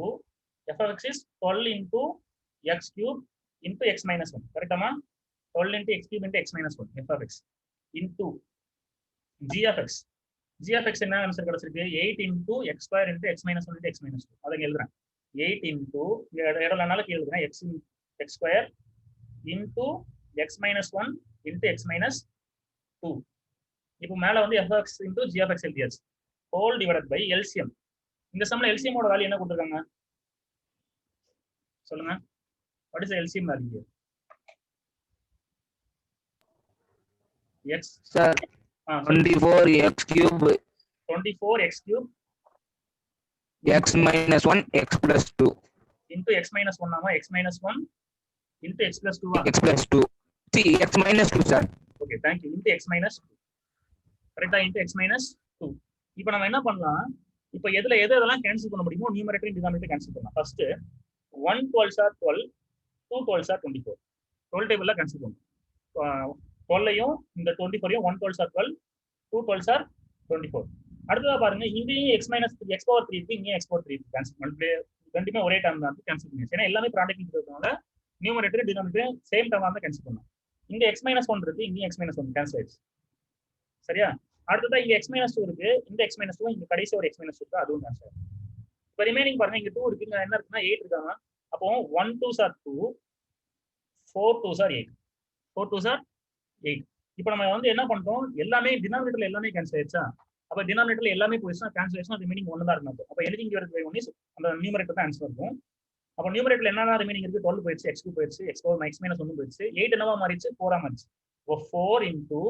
f of x is 12 × x³ × x - 1. கரெக்டாமா? 12 × x³ × x - 1 f of x into g of x. g of x என்ன ஆன்சர் கிடைச்சிருக்கு? 8 × x ஸ்கொயர் × x - 1 × x - 2. அதை எழுதுறேன். 8 × இடம்னால எழுதுறேன் x square into x - 1 × x - 2. இப்போ மேல வந்து f of x × g of x எழுதியாச்சு. whole divided by LCM. இந்த சம்ல LCM ஓட வேல்யூ என்ன கொடுத்திருக்காங்க சொல்லுங்க? what is the LCM value? x sir 24x³ 24x³ x - 1 x + 2 into x - 1 ஆமா, x - 1 into x + 2 x + 2 x - 2 sir. Okay, thank you. into x - 2 கரெக்ட்டா? into x - 2. இப்போ நம்ம என்ன பண்ணலாம்? இப்போ எதெல்லாம் கேன்சல் பண்ண முடியுமோ நியூமரேட்டர் டினாமினேட்டர் கேன்சல் பண்ணலாம். First 1 12s are 12, 2 12s are 24. 12 டேபிள்ல கேன்சல் பண்ணலாம். 12ஐயும் இந்த 24ஐயும் 1 12s are 12, 2 12s are 24. அடுத்ததா பாருங்க இங்கேயும் எக்ஸ் மைனஸ் எக்ஸ் பவர் 3 இருக்கு, இங்கேயும் எக்ஸ் பவர் 3 கேன்சல் ரெண்டுமே ஒரே டேர்ம் தான் கேன்சல் பண்ணியாச்சு. ஏன்னா எல்லாமே ப்ராடக்ட் இருக்கிறதுனால நியூமரேட்டர் டினாமினேட்டர் சேம் டேர்மா தான் கேன்சல் பண்ணலாம். இங்க எக்ஸ் மைனஸ் 1 இருக்கு, இங்கேயும் எக்ஸ் மைனஸ் 1 கேன்சல் ஆயிடுச்சு. சரியா? அடுத்ததா இங்க எக்ஸ் மைனஸ் 2 இருக்கு, இந்த எக்ஸ் மைனஸ் 2 இங்க கடைசி ஒரு எக்ஸ் மைனஸ் 2 இருக்கு, அதுவும் கேன்சல் ஆயிடும். இப்போ ரிமைனிங் பாருங்க இங்க 2 இருக்கு, இங்க என்ன இருக்குன்னா 8 இருக்காங்க. அப்போ 1 2s are 2, 4 2s are 8, 4 2s are 8. இப்போ நம்ம வந்து என்ன பண்றோம், எல்லாமே டினாமினேட்டர்ல எல்லாமே கேன்சல் ஆயிடுச்சா? அப்ப டினாமினேட்டர்ல எல்லாமே போயிடுச்சுன்னா கேன்சல் ஆயிடுச்சுன்னா ரிமைனிங் 1 தான் இருக்கும். அப்ப எனிதிங் டிவைடட் பை 1 இஸ் அந்த நியூமரேட்டர் தான் ஆன்சர் இருக்கும். அப்ப நியூமரேட்டர்ல என்னன்னா ரிமைனிங் இருக்கு, 12 போயிடுச்சு, x2 போயிடுச்சு, x பவர் x மைனஸ் 1 போயிடுச்சு, 8 என்னவா மாறிடுச்சு, 4 ஆ மாறிடுச்சு. இப்போ 4 into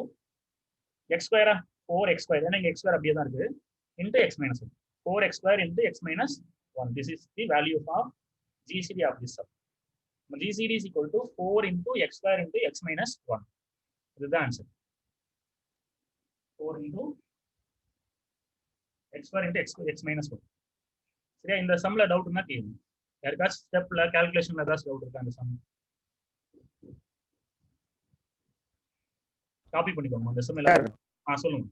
x ஸ்கொயரா 4x ஸ்கொயர், ஏன்னா இங்க x ஸ்கொயர் அப்படியே தான் இருக்கு, into x minus 1, 4x square into x minus 1. This is the value of GCD of this sum. GCD is equal to 4 into x square into x minus 1. This is the answer. 4 into x square into x minus 1. சரியா? இந்த சம்ல doubt இருந்தா கேளுங்க. யாருக்காச்சும் ஸ்டெப்ல கால்குலேஷன்ல ஏதாச்சும் doubt இருக்கா இந்த some? Copy பண்ணிக்கோங்க அந்த சம் எல்லாம். சொல்லுங்க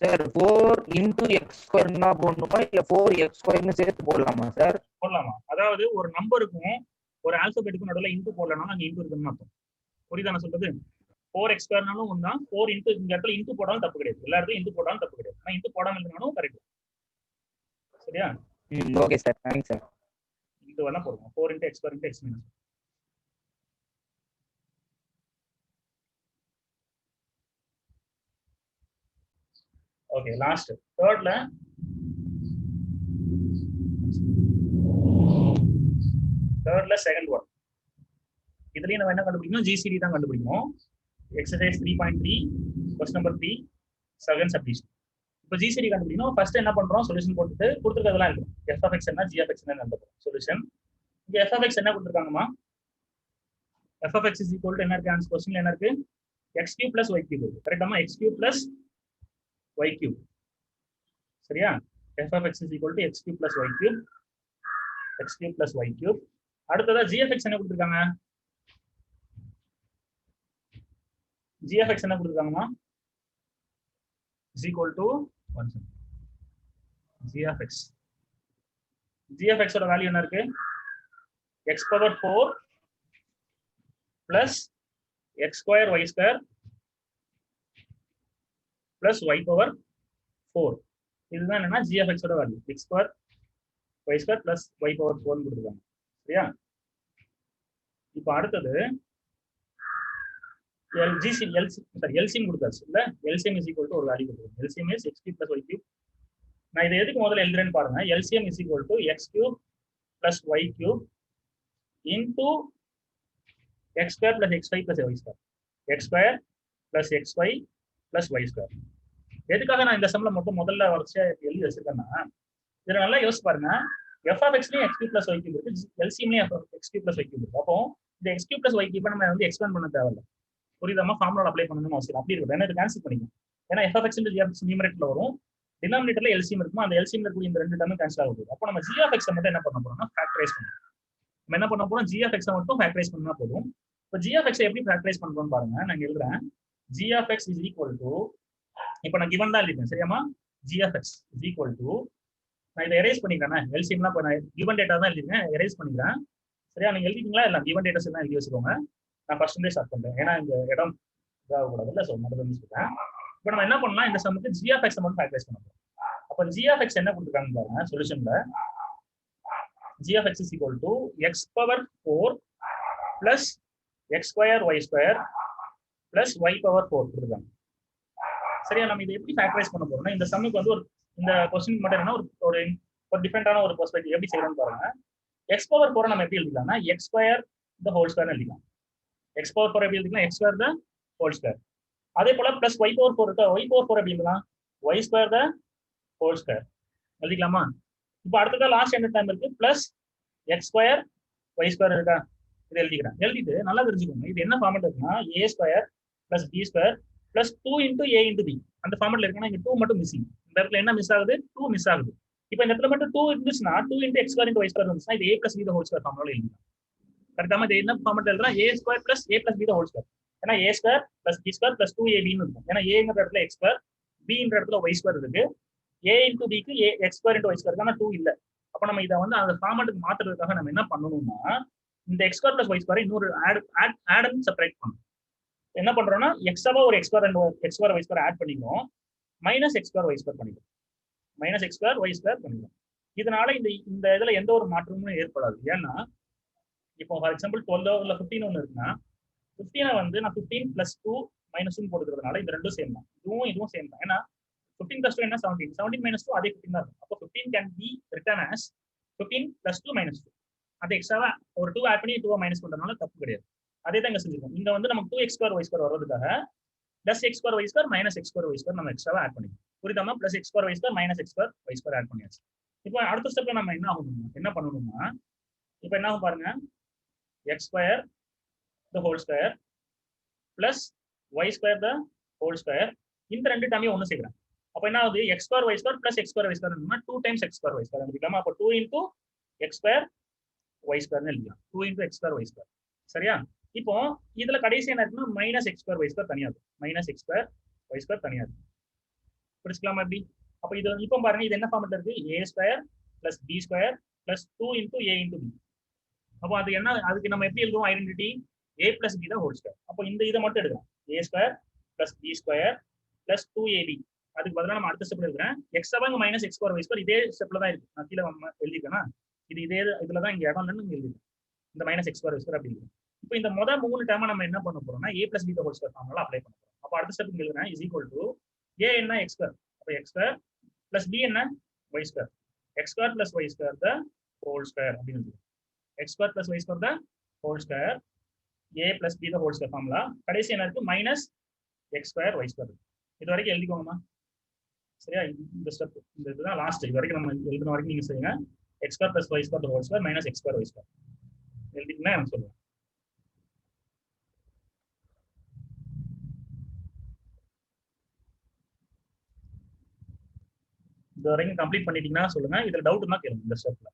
சார். 4 into x ஸ்கொயர்னா போடணுமா இல்ல 4x ஸ்கொயர்னு சேர்த்து போடலாமா சார்? போடலாமா? அதாவது ஒரு நம்பருக்கும் ஒரு ஆல்பபெட்டுக்கும் நடுவுல இன்டு போடலனா அங்க இன்டு இருக்குன்னு அர்த்தம். புரியுதா நான் சொல்றது? 4x ஸ்கொயர்னாலும் ஒண்ணா, 4 into இந்த இடத்துல இன்டு போடாலும் தப்பு கிடையாது, எல்லா இடத்துலயும் இன்டு போடாலும் தப்பு கிடையாது. ஆனா இன்டு போடாம இருந்தாலும் கரெக்ட். சரியா? Okay sir, thanks sir. Into வேணா போடுங்க, 4 into x square into x minus 1. ஓகே, லாஸ்ட் தேர்ட்ல செகண்ட் ஒன். இதுலயும் நம்ம என்ன கண்டுபிடிக்கணும், ஜிசிடி தான் கண்டுபிடிக்கணும். Exercise 3.3 question number 3 second subdivision. இப்போ ஜிசிடி கண்டுபிடிக்கணும். ஃபர்ஸ்ட் என்ன பண்றோம், சொல்யூஷன் போட்டுட்டு கொடுத்துருக்கிறதெல்லாம் இருக்கும். எஃப் ஆஃப் எக்ஸ் என்ன, ஜி ஆஃப் எக்ஸ் என்ன கண்டுபிடிக்கும் சொல்யூஷன். இங்க எஃப் ஆஃப் எக்ஸ் என்ன கொடுத்துருக்காங்கம்மா, F of X is equal to என்ன இருக்கு, ஆன்சர் கொஸ்டின்ல என்ன இருக்கு, X cube plus Y cube இருக்கு. கரெக்டாமா? X cube plus Y cube. சரியா? F of X is equal to X cube plus Y cube, X cube plus Y cube. அடுத்ததா G of X என்ன கொடுத்துருக்காங்க, ஜி ஆஃப் எக்ஸ் என்ன கொடுத்துருக்காங்கம்மா, is equal to 1 g of x. g of x ஓட value என்ன இருக்கு, x power 4 plus x square y square plus y power 4. இதுதான் என்னன்னா g of x ஓட value, x square y square plus y power 4 னு கொடுத்திருக்காங்க. சரியா? இப்போ அடுத்தது LCM கொடுத்தாச்சு இல்ல, LCM is equal to ஒரு வேல்யூ கொடுத்துருக்கோம். LCM is x cube plus y cube. நான் இதை எதுக்கு முதல்ல எழுதுறேன்னு பாருங்க. LCM is equal to x cube plus y cube into x square plus xy plus y square, x square plus xy plus y square. எதுக்காக நான் இந்த சம்ல மட்டும் முதல்ல வரிசையா எழுதி வச்சிருக்கேன்னா, இதை நல்லா யோசிச்சு பாருங்க. f of x லயும் x cube plus y cube இருக்கு, LCM லயும் x cube plus y cube இருக்கு. அப்போ இந்த x cube plus y cube நம்ம வந்து எக்ஸ்பேண்ட் பண்ண தேவையில்லை. புரியுதாமா? ஃபார்முலா அப்ளை பண்ணணும்னு அவசியம் அப்படி இருக்கும். ஏன்னா இது கேன்சல் பண்ணிக்கும். ஏன்னா f of x into g of x நியூமரேட்டர்ல வரும், டினாமினேட்டர்ல LCM இருக்கும். அந்த LCM இருக்கக்கூடிய இந்த ரெண்டு டேர்மும் கேன்சல் ஆகுது. அப்போ நம்ம g of x மட்டும் என்ன பண்ண போறோம்னா ஃபேக்டரைஸ் பண்ணணும். நம்ம என்ன பண்ண போறோம், g of x மட்டும் ஃபேக்டரைஸ் பண்ணா போதும். இப்போ g of x எப்படி ஃபேக்டரைஸ் பண்றோம்னு பாருங்க. நான் எழுதுறேன், g of x is equal to, இப்போ நான் given தான் எழுதிட்டேன். சரியாமா? g of x is equal to, நான் இதை எரேஸ் பண்ணிக்கிறேன். LCMலாம் இப்போ நான் given டேட்டா தான் எழுதிருக்கேன், எரேஸ் பண்ணிக்கிறேன். சரியா? நீங்க எழுதிட்டீங்களா? இல்லை given டேட்டாஸ் எல்லாம் எழுதி வச்சுக்கோங்க. நான் ஃபர்ஸ்ட் டே ஸ்டார்ட் பண்றேன், ஏன்னா இந்த இடம் இதாகக்கூடாது இல்லை. ஸோ முதல்ல சொல்றேன். இப்போ நம்ம என்ன பண்ணலாம், இந்த சம்முக்கு g of x மட்டும் ஃபேக்டரைஸ் பண்ண போறோம். அப்போ g of x என்ன கொடுத்துருக்காங்க பாருங்க சொல்யூஷன்ல. g of x is equal to x power 4 plus x square y square plus y power 4 கொடுத்துருக்காங்க. சரியா? நம்ம இதை எப்படி ஃபேக்டரைஸ் பண்ண போறோம்னா, இந்த சம்முக்கு வந்து ஒரு இந்த கொஸ்டின் மட்டும் என்ன ஒரு டிஃபரெண்டான ஒரு பெர்ஸ்பெக்டிவ் எப்படி செய்யறோம்னு பாருங்க. x power 4 நம்ம எப்படி எழுதிக்கலாம்னா x square the whole square எழுதிக்கலாம். x power 4 எப்படி எழுதிக்கலாம், x square the whole square. அதே போல plus y power 4 இருக்கா, y power 4 எப்படி எழுதலாம், y square the whole square எழுதிக்கலாமா? இப்போ அடுத்ததா லாஸ்ட் என்ன டைம் இருக்கு, plus x square y square இருக்கா, இது எழுதிக்கிறேன். எழுதிட்டு நல்லா தெரிஞ்சுக்கோங்க, இது என்ன ஃபார்மேட் இருக்குன்னா a square plus b square plus 2 into a into b. அந்த ஃபார்மேட்ல இருக்குன்னா இங்க 2 மட்டும் மிஸ்ஸிங். இந்த இடத்துல என்ன மிஸ் ஆகுது, 2 மிஸ் ஆகுது. இப்போ இந்த இடத்துல மட்டும் 2 இருந்துச்சுன்னா 2 into x square into y square இருந்துச்சுன்னா இது a plus b the whole square ஃபார்முலால எழுதிக்கலாம். கரெக்டாமா? இது என்ன ஃபார்மேட் எழுதுறோம், a square plus a plus b the whole square. ஏன்னா a square plus b square plus 2ab னு இருக்கும். ஏன்னா a ங்கற இடத்துல x square, பின்ற இடத்துல ஒய் ஸ்கொயர் இருக்கு, ஏ இன்டூ பிக்கு A X square into Y square, ஆனால் 2 இல்லை. அப்போ நம்ம இதை வந்து அந்த ஃபார்மேட்டுக்கு மாத்துறதுக்காக நம்ம என்ன பண்ணணும்னா இந்த X square plus Y square இன்னொரு ஆட் செப்பரேட் பண்ணணும். என்ன பண்றோம்னா எக்ஸாவா ஒரு X square Y square add பண்ணிக்கிறோம், minus X square Y square பண்ணிக்கிறோம், minus X square Y square பண்ணிக்கிறோம். இதனால இந்த இதுல எந்த ஒரு மாற்றமும் ஏற்படாது. ஏன்னா இப்போ ஃபார் எக்ஸாம்பிள் 12 இல்ல 15 ஒன்று இருக்குன்னா 15 வந்து நான் 15 பிளஸ் 2 மைனஸ் 2 போட்டுக்கிறதுனால இந்த ரெண்டும் சேம் தான், இதுவும் சேம் தான். ஏன்னா 15 plus 2 என்ன 17, 17 minus 2 அதே 15 தான் இருக்கும். அப்போ 15 can be written as 15 plus 2 minus 2. அது எக்ஸ்ட்ராவா ஒரு 2 ஆட் பண்ணி 2 மைனஸ் பண்றதுனால தப்பு கிடையாது. அதே தான் இங்க செஞ்சிருக்கோம். இங்க வந்து நமக்கு 2x ஸ்கொயர் y ஸ்கொயர் வரதுக்காக plus x square y square minus x square y square நம்ம எக்ஸ்ட்ராவா ஆட் பண்ணிக்கோம். புரியுதாமா? Plus x square y square minus x square y square add பண்ணியாச்சு. இப்போ அடுத்த ஸ்டெப்ல நம்ம என்ன பண்ணணும்னா இப்போ என்ன ஆகும் பாருங்க, x square the whole square plus y square the whole square. இந்த ரெண்டு டேர்மையும் ஒன்று சேர்க்கிறேன். அப்போ என்ன ஆகுது, x square y square plus x square y square 2 times x square y square எழுதிக்கலாமா? அப்போ 2 into x ஸ்கொயர் y ஸ்கொயர்னு எழுதிக்கலாம். 2 into x square y square. சரியா? இப்போ இதுல கடைசி என்ன இருக்குன்னா minus x square y square தனியா இருக்கும், minus x square y square தனியா இருக்கும். புரிஞ்சுக்கலாமா எப்படி? அப்போ இது இப்போ பாருங்க, இது என்ன ஃபார்மட்ல இருக்கு, a square plus b square plus 2 into a into b. அப்போ அது என்ன, அதுக்கு நம்ம எப்படி எழுதுவோம் ஐடென்டிட்டி, a plus b தான் ஹோல் ஸ்கொயர். அப்போ இந்த இதை மட்டும் எடுக்கலாம், a square plus b square plus 2ab. அதுக்கு பதிலாக நம்ம அடுத்த ஸ்டெப்ல இருக்கிறேன் x அவங்க minus x square y square இதே ஸ்டெப்ல தான் இருக்கு. நான் கீழே எழுதிருக்கேன்னா இது இதே இதுல தான் இங்க இடம் இல்லைன்னு எழுதிருக்கேன், இந்த minus x square y square அப்படி இருக்கு. இப்போ இந்த முதல் 3 டேர்மா நம்ம என்ன பண்ண போறோம்னா a plus b whole square formula apply பண்ண போறோம். அப்போ அடுத்த ஸ்டெப் எழுதுறேன் இஸ் ஈக்குவல் டு a என்ன x ஸ்கொயர், அப்போ x ஸ்கொயர் பிளஸ் b என்ன y square, x square plus y square the whole square அப்படின்னு x square plus y square the whole square, a plus b the whole square formula. கடைசி என்ன இருக்கு, minus x square y square. இது வரைக்கும் எழுதிக்கோங்கம்மா. சரியா? இந்த step இந்த இதுதான் லாஸ்ட். இது வரைக்கும் நம்ம எழுதுன வரைக்கும் நீங்க செய்யுங்க. x square plus y square the whole square minus x square y square எழுதிட்டீங்கன்னா எனக்கு சொல்லுங்க. இது வரைக்கும் கம்ப்ளீட் பண்ணிட்டீங்கன்னா சொல்லுங்க. இதுல டவுட் இருந்தா கேளுங்க இந்த ஸ்டெப்ல.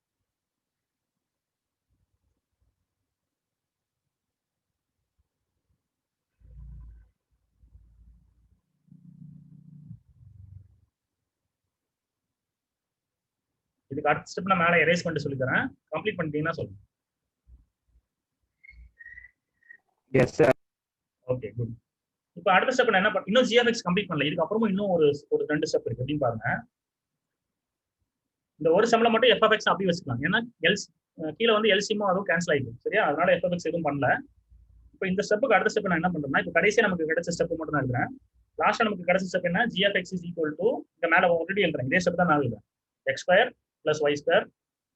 இதுக்கு அடுத்த ஸ்டெப் நான் மேலே எரேஸ் பண்ணிட்டு சொல்லி தரேன், கம்ப்ளீட் பண்ணிட்டீங்கன்னா சொல்லுங்க. Yes sir. Okay good. இப்போ அடுத்த ஸ்டெப் நான் என்ன இன்னும் ஜிஎஃப்எக்ஸ் கம்ப்ளீட் பண்ணல. இதுக்கு அப்புறமும் இன்னும் ஒரு 2 ஸ்டெப் இருக்கு. அப்படின்னு பாருங்க, இந்த ஒரு செம்ல மட்டும் எஃப்எஃப்எக்ஸ் அப்படி வச்சுக்கலாம். ஏன்னா கீழே வந்து எல்சிஎமும் அதுவும் கேன்சல் ஆயிடும். சரியா? அதனால எஃப்எஃப்எக்ஸ் எதுவும் பண்ணல. இப்போ இந்த ஸ்டெப்புக்கு அடுத்த ஸ்டெப் நான் என்ன பண்றேன்னா, இப்போ கடைசியா நமக்கு கிடைச்ச ஸ்டெப் மட்டும் நான் எழுதுறேன். லாஸ்டா நமக்கு கிடைச்ச ஸ்டெப் என்ன, ஜிஎஃப்எக்ஸ் இஸ் ஈக்குவல் டு இந்த மேல ஆல்ரெடி எழுதுறேன், இதே ஸ்டெப் தான் நான் எழுதுறேன், X square plus Y square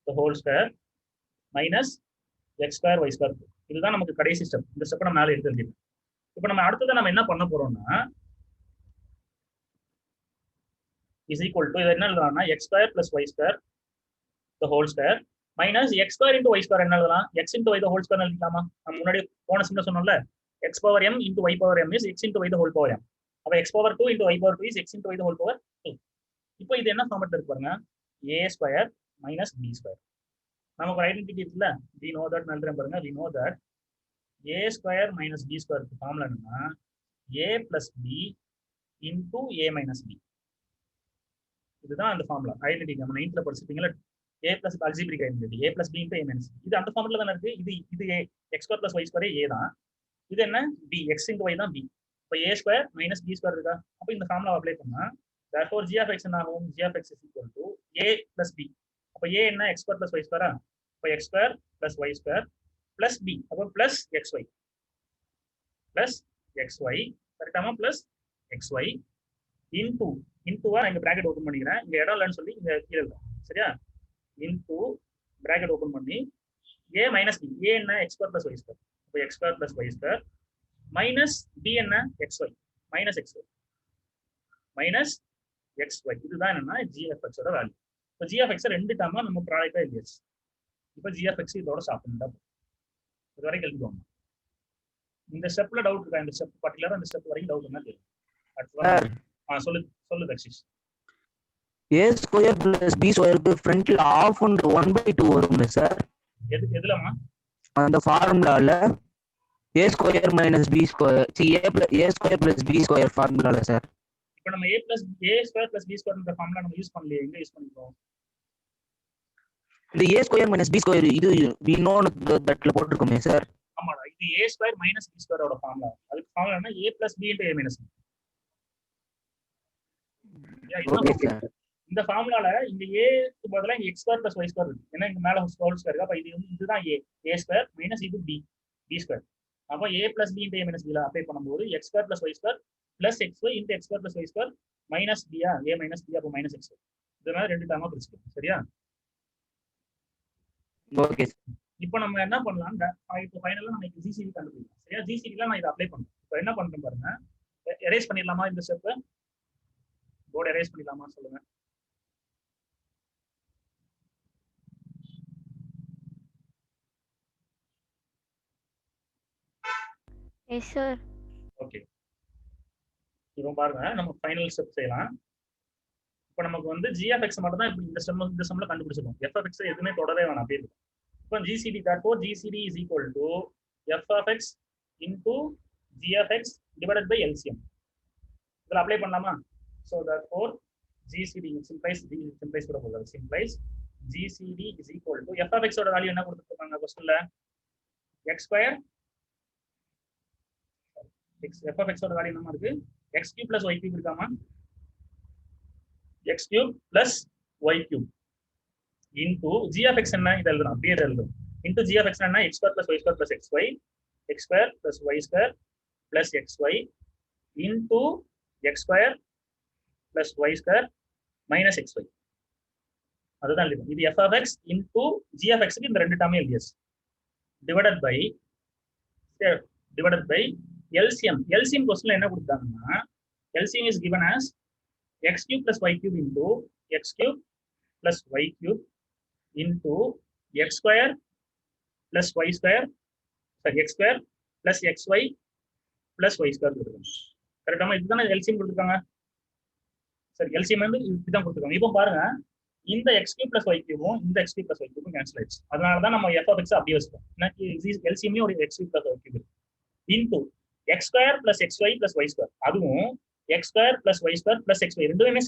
the whole square minus X square Y square. இதுதான் நமக்கு கடைசி ஸ்டெப். இந்த ஸ்டெப்பை நம்ம மேலே எடுத்து எழுதிருக்கேன். இப்போ நம்ம அடுத்தது நம்ம என்ன பண்ண போறோம்னா இஸ் ஈக்குவல் டு இது என்ன எழுதலாம்னா X square plus Y square the whole square minus X square into Y square என்ன எழுதலாம், X into Y the whole square எழுதிக்கலாமா? நம்ம முன்னாடி போன சிம்ல சொன்னோம்ல, X power M into Y power M is X into Y the whole power M. அப்போ X power 2 into Y power 2 is X into Y the whole power 2. இப்போ இது என்ன ஃபார்மட்ல இருக்கு பாருங்க, a square minus b square. நமக்கு ஒரு identity இருக்குல்ல, we know that எழுதுறேன் பாருங்க, we know that a square minus b square formula என்னன்னா a plus b into a minus b. இதுதான் அந்த ஃபார்முலா ஐடென்டிட்டி. நம்ம 9th படிச்சிருப்பீங்களா, a plus algebraic identity, a plus b into a minus. இது அந்த formula தானே இருக்கு. இது x square plus y square a தான். இது என்ன b, x இன்டு y தான் b. இப்போ a square minus b square இருக்கா? அப்போ இந்த ஃபார்முலா அப்ளை பண்ணா therefore g of x என்ன ஆகும், g of x is equal to a plus b. அப்போ a என்ன x square plus y square. அப்போ x square plus y square plus b. அப்போ plus xy plus xy கரெக்டாமா, plus xy into நான் இங்க bracket open பண்ணிக்கிறேன், இங்க இடம் இல்லைன்னு சொல்லி இங்க கீழே இருக்கும். சரியா? into bracket ஓபன் பண்ணி a minus b. a என்ன x square plus y square. அப்போ x square plus y square minus b என்ன xy minus xy minus xy. இதுதான் என்னன்னா ஜிஎஃப்எக்ஸ் ஓட வேல்யூ. இப்போ ஜிஎஃப்எக்ஸ் ரெண்டு டேர்மா நம்ம ப்ராடக்டா எழுதியாச்சு. இப்போ ஜிஎஃப்எக்ஸ் இதோட ஸ்டாப் பண்ணிட்டா இது வரைக்கும் எழுதிக்கோங்க. இந்த ஸ்டெப்ல டவுட் இருக்கா, இந்த ஸ்டெப் பர்டிகுலரா இந்த ஸ்டெப் வரைக்கும் டவுட் இருந்தா கேளுங்க. சொல்லு தக்ஷிஷ். a ஸ்கொயர் பிளஸ் b ஸ்கொயருக்கு ஃப்ரண்ட்ல ஆஃப் அண்ட் 1/2 வரும்ல சார்? எதுலமா அந்த ஃபார்முலால a square minus b square a square plus b square ஃபார்முலால சார். இப்போ நம்ம a plus a square plus b square ன்ற ஃபார்முலா நம்ம யூஸ் பண்ணலையே, எங்க யூஸ் பண்ணிருக்கோம்? இந்த a square minus b square இது we know தட்ல போட்டுருக்கோமே சார். ஆமாடா, இது a square minus b square ஓட ஃபார்முலா. அதுக்கு ஃபார்முலா என்ன? a plus b into a minus b. Okay sir. இந்த ஃபார்முலால இந்த a க்கு பதிலா இங்க x square plus y square இருக்கு. ஏன்னா இங்க மேல ஹோல் ஸ்கொயர் இருக்கு. அப்ப இது வந்து இதுதான் a square minus இது b square. அப்ப a plus b into a minus b ல அப்ளை பண்ணும்போது x square plus y square plus xy into x square plus y square minus b a minus b அப்ப minus xy. இதனால ரெண்டு டேர்மா பிரிச்சுக்கலாம். சரியா? Okay sir. இப்போ நம்ம என்ன பண்ணலாம்? இப்போ ஃபைனலா நம்ம ஜிசிடி கண்டுபிடிக்கலாம். சரியா? ஜிசிடில நான் இதை அப்ளை பண்றேன். இப்போ என்ன பண்றேன் பாருங்க. எரேஸ் பண்ணிடலாமா இந்த ஸ்டெப்? போர்டு எரேஸ் பண்ணிடலாமா சொல்லுங்க. Yes sir. ஓகே, இப்போ பாருங்க நம்ம ஃபைனல் ஸ்டெப் செய்யலாம். இப்போ நமக்கு வந்து g of x மட்டும் தான் இப்போ இந்த செம்ல கண்டுபிடிச்சிருக்கோம். f of x எதுவுமே தொடரவே வேணாம் அப்படியே இருக்கும். இப்போ GCD therefore GCD is equal to f of x into g of x divided by LCM. இதில் அப்ளை பண்ணலாமா? So therefore GCD implies கூட போகுது. implies GCD is equal to f of x ஓட வேல்யூ என்ன கொடுத்துருக்காங்க क्वेश्चनல? x square f of x ஓட value என்னமா இருக்கு? x cube plus y cube இருக்காமா? x cube plus y cube into g of x என்ன? இத எழுதலாம், அப்படியே எழுதலாம். into g of x என்ன? x square plus y square plus xy, x square plus y square plus xy into x square plus y square minus xy. அதுதான் எழுதணும். இது f of x into g of x க்கு இந்த ரெண்டு டேர்மே எழுதியாச்சு. divided by LCM. LCM क्वेश्चनல என்ன கொடுத்தாங்கன்னா LCM is given as x cube plus y cube into x cube plus y cube into x square plus y square, sorry x square plus xy plus y square கொடுத்துருக்காங்க. கரெக்டாமா? இதுதானே LCM கொடுத்துருக்காங்க. சரி, LCM வந்து இதுதான் கொடுத்துருக்காங்க. இப்போ பாருங்க, இந்த x cube plus y cube இந்த x cube plus y cube cancel ஆயிடுச்சு. அதனால தான் நம்ம f of x அப்படியே வச்சுட்டோம். எனக்கு LCM ஒரு x cube plus y cube into x square plus xy plus y square, அதுவும் x square plus y square plus xy ரெண்டுமே